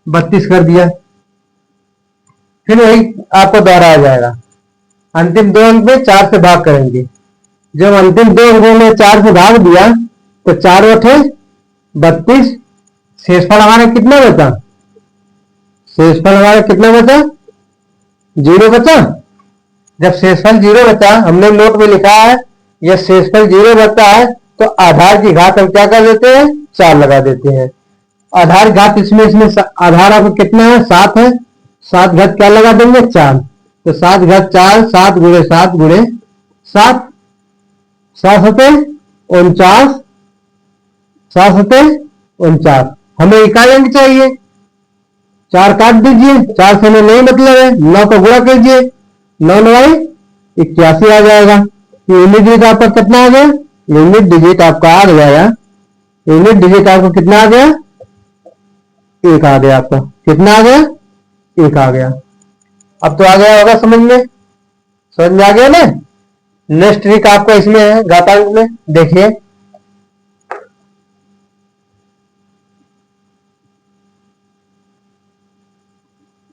32 कर दिया। फिर वही आपको दोहराया जाएगा, अंतिम 2 अंक में 4 से भाग करेंगे। जब अंतिम 2 अंकों में 4 से भाग दिया तो 4 बटे 32, शेषफल हमारा कितना बचा, शेषफल हमारा कितना बचा, 0 बचा। जब शेषफल 0 बचा, हमने नोट में लिखा है यह शेषफल 0 बचता है तो आधार की घात हम क्या कर देते हैं, 4 लगा देते हैं। आधार घात इसमें आधार आपको कितना है, 7 है, 7 घात क्या लगा देंगे, 4। तो 7 घात 4, 7 गुणे 7 गुणे 7, 7 सत्ते 49, 7 सत्ते 49। हमें इकाई अंक चाहिए, 4 काट दीजिए, 4 से हमें नहीं मतलब है, 9 का गुणा कीजिए, 9 9 81 आ जाएगा। यूनिट डिजिट आपका कितना आ गया, यूनिट डिजिट आपका आ गया, यूनिट डिजिट आपको कितना आ गया, 1 आ गया आपका, कितना आ गया, 1 आ गया। अब तो आ गया होगा समझ में आ गया ना। नेक्स्ट ट्रिक आपका इसमें है घातांक में, देखिए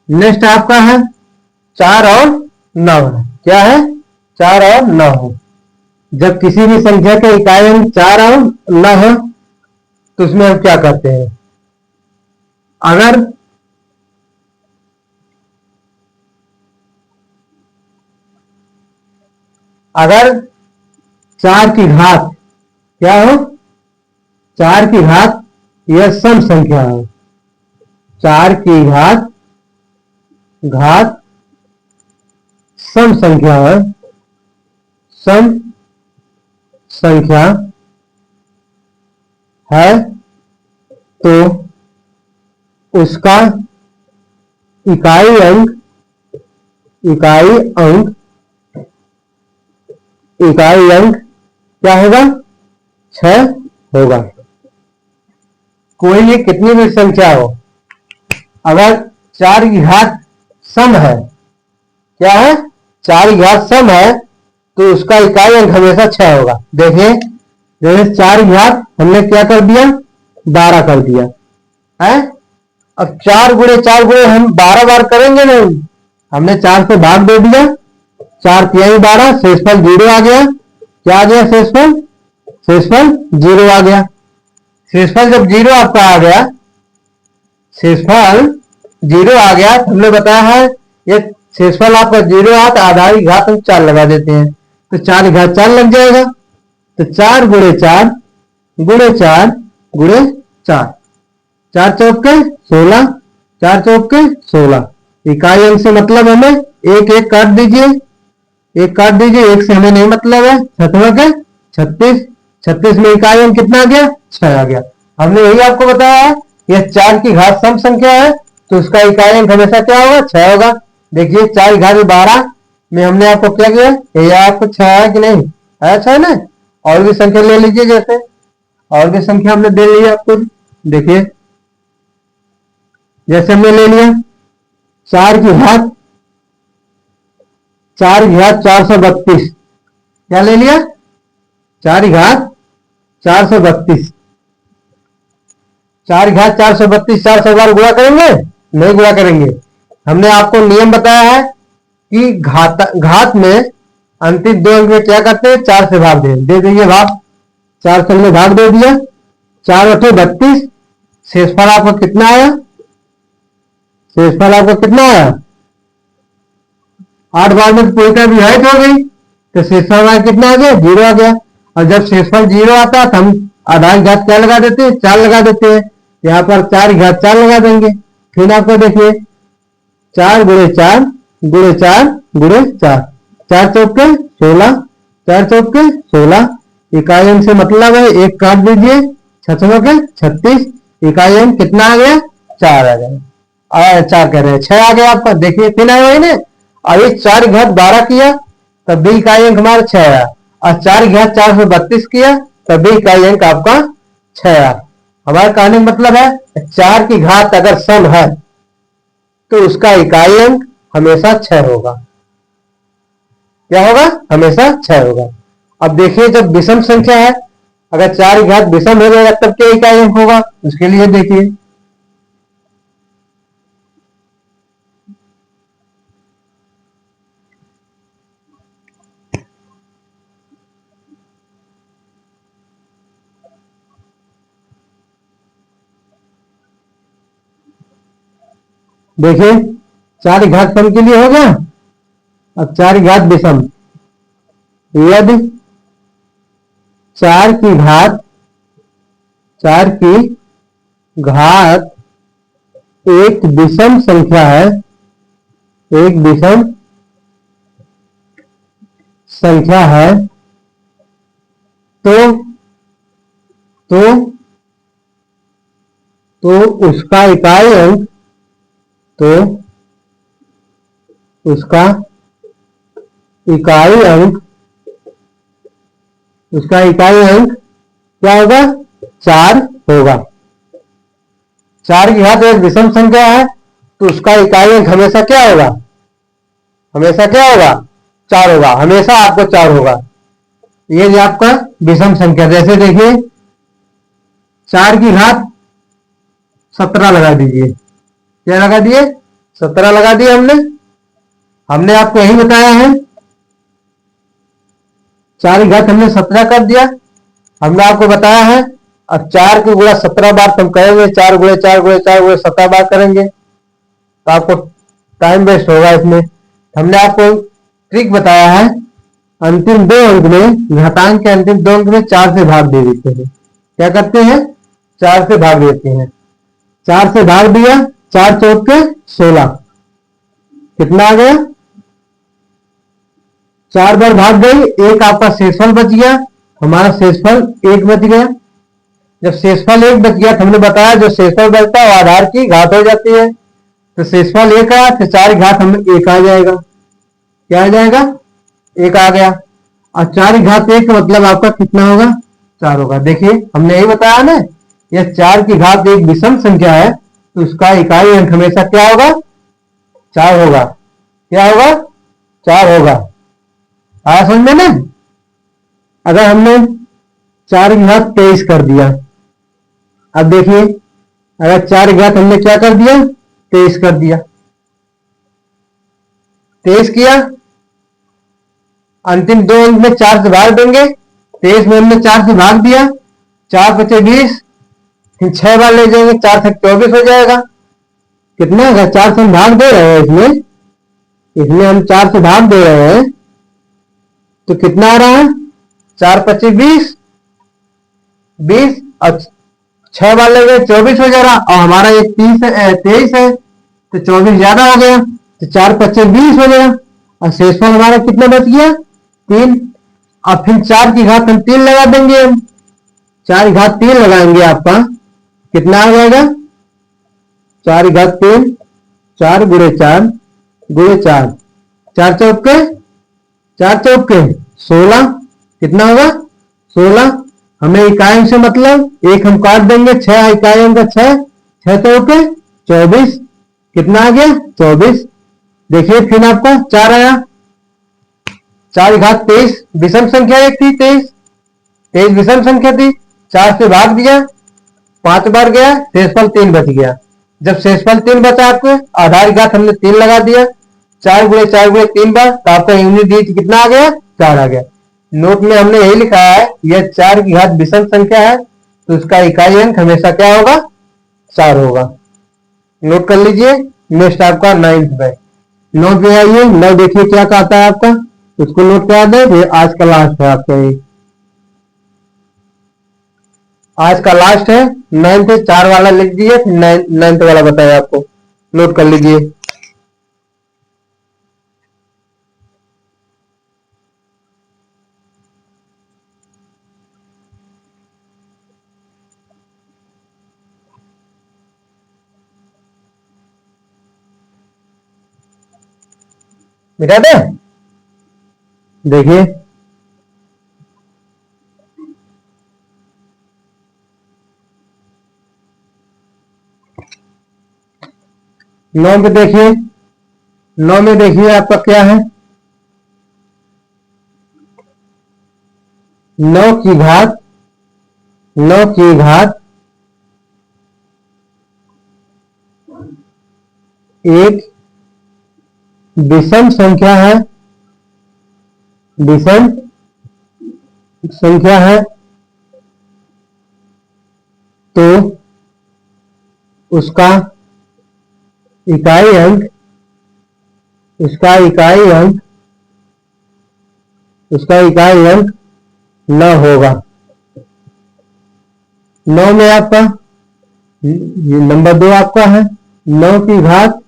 नेक्स्ट आपका है 4 और 9 है, क्या है, 4 और 9 है। जब किसी भी संख्या का इकाई अंक 4 न हो तो उसमें हम क्या करते हैं? अगर अगर 4 की घात क्या हो? 4 की घात यह सम संख्या हो। 4 की घात सम संख्या है। सम संख्या है तो उसका इकाई अंक क्या होगा? 6 होगा। कोई भी कितनी भी संख्या हो, अगर 4 की घात सम है, क्या है? 4 की घात सम है तो उसका इकाई अंक हमेशा 6 होगा। देखिए जैसे 4 की घात हमने क्या कर दिया? 12 कर दिया है। अब 4 गुणे 4 गुणे हम 12 बार करेंगे नहीं, हमने 4 से भाग दे दिया, 4 तिहाई 12, शेषफल 0 आ गया। क्या आ गया? शेषफल 0 आ गया। शेषफल जब 0 आपका आ गया, शेषफल 0 आ गया, हमने बताया है ये शेषफल आपका 0 आ तो आधा की घात हम 4 लगा देते हैं, तो 4 की घात 4 लग जाएगा। तो 4 गुणे 4 गुणे 4 गुणे 4, 4 चौके 16, 4 चौके 16। इकाई अंक से मतलब हमें एक एक काट दीजिए, एक काट दीजिए, एक से हमें नहीं मतलब है। 7 के 36, 36 में इकाई अंक कितना आ गया? 6 आ गया। हमने यही आपको बताया है यह 4 की घात सम संख्या है तो उसका इकाई अंक हमेशा क्या होगा? 6 होगा। देखिए 4 की घात 12 में हमने आपको क्या किया? ये आपको 6 है कि नहीं? अच्छा है ना? और भी संख्या ले लीजिए, जैसे और भी संख्या हमने दे ली आपको। देखिए जैसे हमने ले लिया 4 की घात 432, क्या ले लिया? 4 की घात 432, 4 की घात 432, 4 से बार गुणा करेंगे? नहीं गुणा करेंगे। हमने आपको नियम बताया है कि घात में अंतिम 2 अंक में क्या करते हैं? 4 से भाग दे दीजिए भाग। 4 से हमने भाग दे दिया, 4 अठे 32, शेषफल आपका कितना आया? शेषफल आपका कितना आया? 8 बार में पूरी का विभाजित हो गई तो शेषफल कितना आ गया? 0 आ गया। और जब शेषफल 0 आता है तो हम आधा की घात क्या लगा देते हैं? 4 लगा देते हैं। यहाँ पर 4 की घात 4 लगा देंगे। फिर आपको देखिए 4 गुणे 4 गुणे 4 गुणे 4, 4 चौके 16, 4 चौके 16। इकाई अंक से मतलब है एक काट दीजिए, 6 के 36, इकाई अंक कितना आ गया? 4 आ गया। 4 कह रहे हैं 6 आ गया आपका। देखिए फिर आया ना, अभी 4 की घात 12 किया तब भी इकाई अंक हमारा 6 आया, और 4 की घात 432 किया तब भी इकाई अंक आपका 6 आया। हमारे कहने का मतलब है 4 की घात अगर सम है तो उसका इकाई अंक हमेशा 6 होगा। क्या होगा? हमेशा 6 होगा। अब देखिए जब विषम संख्या है, अगर 4 की घात विषम हो जाएगा तब क्या इकाई अंक होगा? उसके लिए देखिए देखिए 4 की घात सम के लिए हो गया। अब 4 की घात विषम, यदि 4 की घात 4 की घात एक विषम संख्या है, एक विषम संख्या है तो तो तो उसका इकाई अंक तो उसका इकाई अंक उसका इकाई अंक क्या होगा? 4 होगा। 4 की घात एक विषम संख्या है तो उसका इकाई अंक हमेशा क्या होगा? हमेशा क्या होगा? 4 होगा। हमेशा आपको 4 होगा। ये जो आपका विषम संख्या, जैसे देखिए 4 की घात 17 लगा दीजिए। क्या लगा दिए? 17 लगा दिए हमने। हमने आपको यही बताया है 4 की घात हमने 17 कर दिया, हमने आपको बताया है। अब 4 के गुणा 17 बार तुम करेंगे, 4 गुणे 4 गुणे 4 गुणे 17 बार करेंगे तो आपको टाइम वेस्ट होगा इसमें। हमने आपको ट्रिक बताया है, अंतिम 2 अंक में, घातांक के अंतिम 2 अंक में 4 से भाग दे देते हैं। क्या करते हैं? 4 से भाग देते हैं। 4 से भाग दिया, 4 चौक के 16, कितना आ गया? 4 बार भाग गई, एक आपका शेषफल बच गया, हमारा शेषफल 1 बच गया। जब शेषफल 1 बच गया तो हमने बताया जो शेषफल बचता है वो आधार की घात हो जाती है, तो शेषफल 1 आया तो 4 की घात हमें 1 आ जाएगा। क्या आ जाएगा? 1 आ गया। और 4 की घात 1 का मतलब आपका कितना होगा? 4 होगा। देखिए हमने यही बताया ना, यह 4 की घात एक विषम संख्या है तो उसका इकाई अंक हमेशा क्या होगा? 4 होगा। क्या होगा? 4 होगा। आया समझ में ना? अगर हमने 4 की घात 23 कर दिया, अब देखिए अगर 4 की घात हमने क्या कर दिया? 23 कर दिया, 23 किया, अंतिम 2 अंक में 4 से भाग देंगे, 23 में हमने 4 से भाग दिया, 4 बचे 20, फिर 6 बार ले जाएंगे, 4 से 24 हो जाएगा। कितना होगा? 4 से हम भाग दे रहे हैं, इसमें हम 4 से भाग दे रहे हैं तो कितना आ रहा है? 4 25 20, 20 और 6 बार ले गए 24 हो जा रहा, और हमारा ये 23 है तो 24 ज्यादा हो गया, तो 4 25 20 हो गया, और शेषफल हमारा कितना बच गया? 3। अब फिर 4 की घात हम 3 लगा देंगे, हम 4 की घात 3 लगाएंगे, आपका कितना आ जाएगा? 4 की घात 3, 4 गुणे 4 गुणे 4, 4 चौके 4 चौके 16, कितना होगा? 16। हमें इकाई से मतलब एक हम काट देंगे, 6 इकाई अंक 6, 6 चौके 24, कितना आ गया? 24। देखिए फिर आपका 4 आया, 4 की घात 23 विषम संख्या एक थी, 23 विषम संख्या थी, 4 से भाग दिया, 5 बार गया, शेषफल 3 बच गया। जब शेषफल 3 बचा आपको, आधार घात हमने 3 लगा दिया, 4 गुणे 4 गुणे 3 बार, तो आपका यूनिट डीट कितना आ गया? 4 आ गया। नोट में हमने यही लिखा है, यह 4 की घात विषम संख्या है तो उसका इकाई अंक हमेशा क्या होगा? 4 होगा। नोट कर लीजिए। नेक्स्ट आपका 9th में, 9 पे आइए, 9 देखिए क्या कहता है आपका, उसको नोट करा दे। ये आज का लास्ट है आपका, ये आज का लास्ट है। 9th 4 वाला लिख दिए, 9th वाला बताया आपको, नोट कर लीजिए। मिटा दे, देखिए 9 में देखिए, 9 में देखिए आपका क्या है? 9 की घात 9 की घात एक विषम संख्या है, विषम संख्या है तो उसका इकाई अंक उसका इकाई अंक उसका इकाई अंक 9 होगा। 9 में आपका ये नंबर 2 आपका है, 9 की घात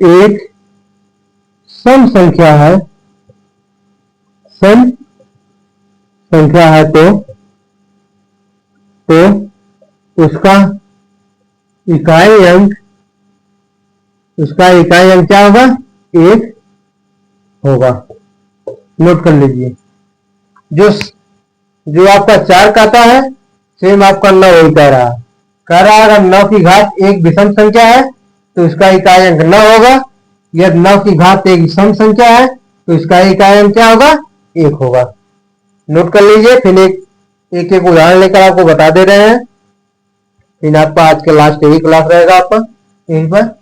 एक सम संख्या है, सम संख्या है तो उसका इकाई अंक क्या होगा? 1 होगा। नोट कर लीजिए। जो जो आपका 4 कहता है, सेम आपका 9 वही कह रहा है अगर 9 की घात एक विषम संख्या है तो इसका इकाई अंक 9 होगा, यदि 9 की घात एक सम संख्या है तो इसका इकाई अंक क्या होगा? 1 होगा। नोट कर लीजिए। फिर एक एक उदाहरण लेकर आपको बता दे रहे हैं, फिर आपका आज का लास्ट यही क्लास रहेगा आपका यहीं पर।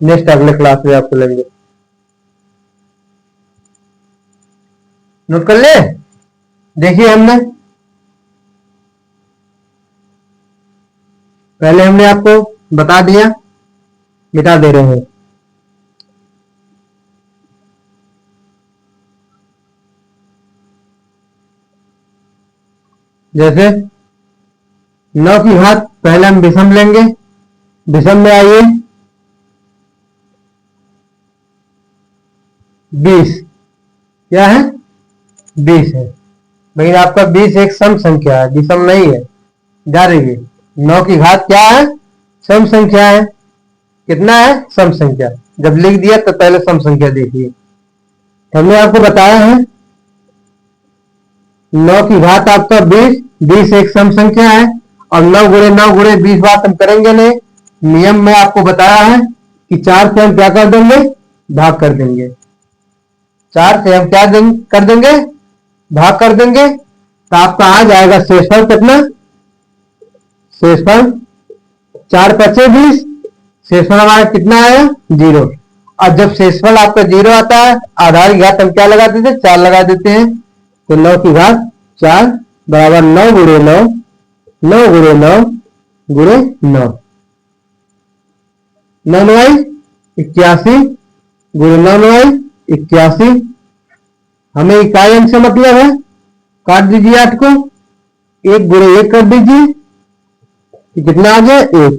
नेक्स्ट अगले क्लास में आपको लेंगे। नोट कर ले। देखिए हमने पहले हमने आपको बता दिया, मिटा दे रहे हैं। जैसे 9 की घात पहले हम विषम लेंगे। विषम में आइए 20, क्या है 20 है, लेकिन आपका 20 एक सम संख्या है, विषम नहीं है। ध्यान रखिए 9 की घात क्या है, सम संख्या है। कितना है, सम संख्या। जब लिख दिया तो पहले सम संख्या देखिए। हमने आपको बताया है 9 की घात आपका 20, 20 एक सम संख्या है, और 9 गुणे 9 गुणे 20 बात हम करेंगे नहीं। नियम में आपको बताया है कि 4 से हम क्या कर देंगे, भाग कर देंगे। 4 से हम क्या कर देंगे, भाग कर देंगे। तो आपका आ जाएगा शेषफल कितना, शेषफल 4 पचे 20, शेषफल हमारा कितना आया 0। और जब शेषफल आपका 0 आता है, आधार की घात हम क्या लगा देते हैं, 4 लगा देते हैं। तो 9 की घात 4 बराबर 9 गुणे 9, 9 गुणे 9 गुणे 9, 9 9 81 गुणे 9 9 81। हमें इकाई अंक से मतलब है, काट दीजिए 8 को, 1 गुणे 1 कर दीजिए, कितना आ गया 1।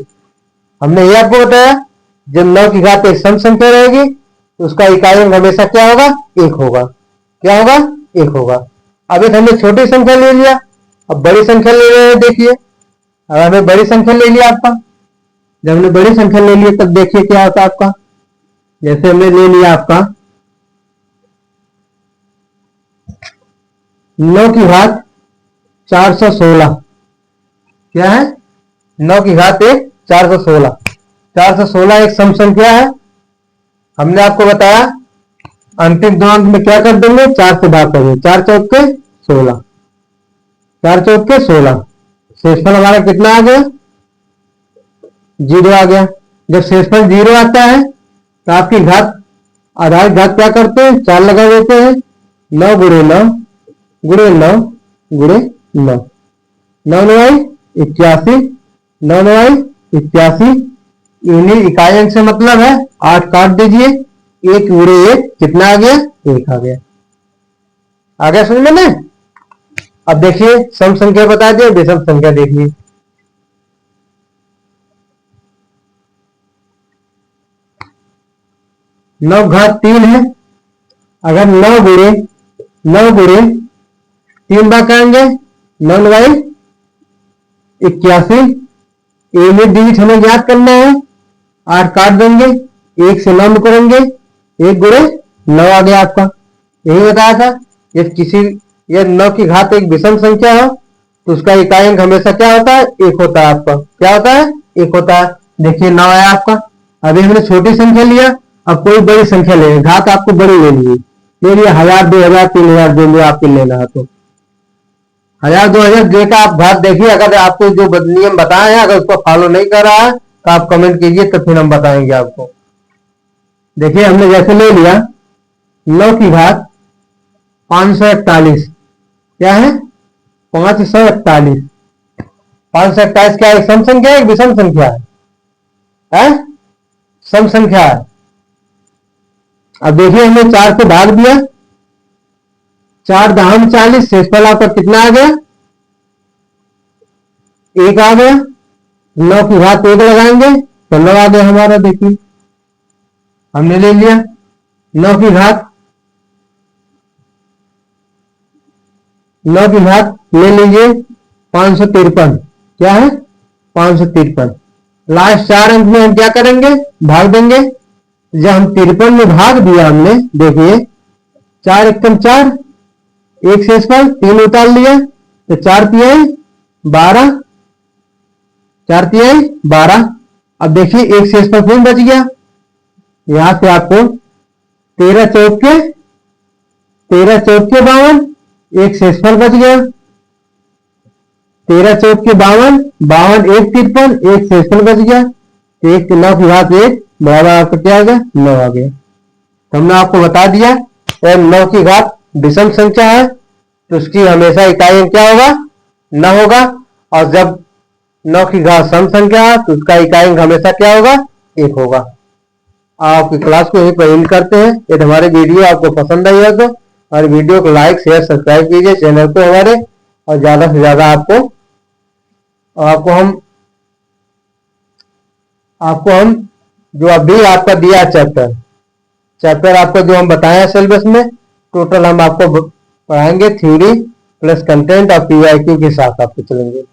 हमने ये आपको बताया जब 9 की घात एक सम संख्या रहेगी तो उसका इकाई अंक हमेशा क्या होगा, 1 होगा। क्या होगा, 1 होगा। अब एक हमने छोटी संख्या ले लिया, अब बड़ी संख्या ले रहे हैं। देखिए अब हमें बड़ी संख्या ले लिया आपका, जब हमने बड़ी संख्या ले लिया तब देखिए क्या होता है आपका। जैसे हमने ले लिया आपका 9 की घात 416, क्या है 9 की घात 416, 416 एक सम संख्या है। हमने आपको बताया अंतिम दो अंक में क्या कर देंगे, 4 से भाग करेंगे। 4 चौक के 16, 4 चौक के 16। शेषफल हमारा कितना आ गया, 0 आ गया। जब शेषफल 0 आता है तो आपकी घात, आधार घात क्या करते हैं, 4 लगा देते हैं। 9 गुणे 9 गुणे 9 गुणे 9, 9 9 81, 9 9 81। यूनिट इकाई अंक से मतलब है 8 काट दीजिए, 1 गुणे 1 कितना आ गया, 1 आ गया। आ गया समझ में। अब देखिए सम संख्या बता दिए, विषम संख्या देखिए। 9 घात 3 है, अगर 9 गुणे 9 गुणे 3 बार करेंगे 9 9 81। यूनिट डिजिट हमें ज्ञात करना है, 8 काट देंगे, 1 से 9 करेंगे, 1 गुणे 9 आ गया आपका। यही बताया था ये 9 की घात एक विषम संख्या हो तो उसका इकाई अंक हमेशा क्या होता है, 1 होता है। आपका क्या होता है, 1 होता है। देखिए 9 आया आपका। अभी हमने छोटी संख्या लिया, अब कोई बड़ी संख्या ले, घात आपको बड़ी लेनी है। ले लिया 1000 2000 3000 जो भी आपको लेना है, तो 1000 2000 देकर आप घात देखिए। अगर आपको जो नियम बताए हैं अगर उसको फॉलो नहीं कर रहा है तो आप कमेंट कीजिए, तो फिर हम बताएंगे आपको। देखिए हमने जैसे ले लिया 9 की घात 541, क्या है 541। 541 क्या है, सम संख्या है, विषम संख्या है, सम संख्या है। अब देखिए हमने 4 से भाग दिया, 4 दाहम 40, शेषफल आपका कितना आ गया, 1 आ गया। 9 की घात 1 लगाएंगे तो 9 आ गया हमारा। देखिए हमने ले लिया 9 की घात, 9 की घात ले लीजिए 553, क्या है 553। लास्ट 4 अंक में हम क्या करेंगे, भाग देंगे। जब हम 53 में भाग दिया हमने, देखिए 4 एकम 4, 1 शेषफल 3 उतार लिया तो 4 तिहाई 12, 4 तिहाई 12। अब देखिए 1 शेषफल फिर बच गया। यहां से आपको 13 चौक के 52, 1 शेषफल बच गया। 13 चौक के 52, 52 1 53, 1 शेषफल बच गया। 1 9 की घात 1 बराबर आपका क्या आ गया, 9 आ गया। तो हमने आपको बता दिया 9 की घात विषम संख्या है तो उसकी हमेशा इकाई अंक क्या होगा, न होगा। और जब 9 की घात सम संख्या है तो उसका इकाई अंक हमेशा क्या होगा, 1 होगा। आपकी क्लास को यही पर एंड करते हैं। यदि हमारी वीडियो आपको पसंद आई हो तो हमारे वीडियो को लाइक शेयर सब्सक्राइब कीजिए चैनल को हमारे, और ज्यादा से ज्यादा आपको हम जो अभी आपका दिया चैप्टर आपको जो हम बताए सिलेबस में, टोटल हम आपको पढ़ाएंगे थ्योरी प्लस कंटेंट और PYQ के साथ आपको चलेंगे।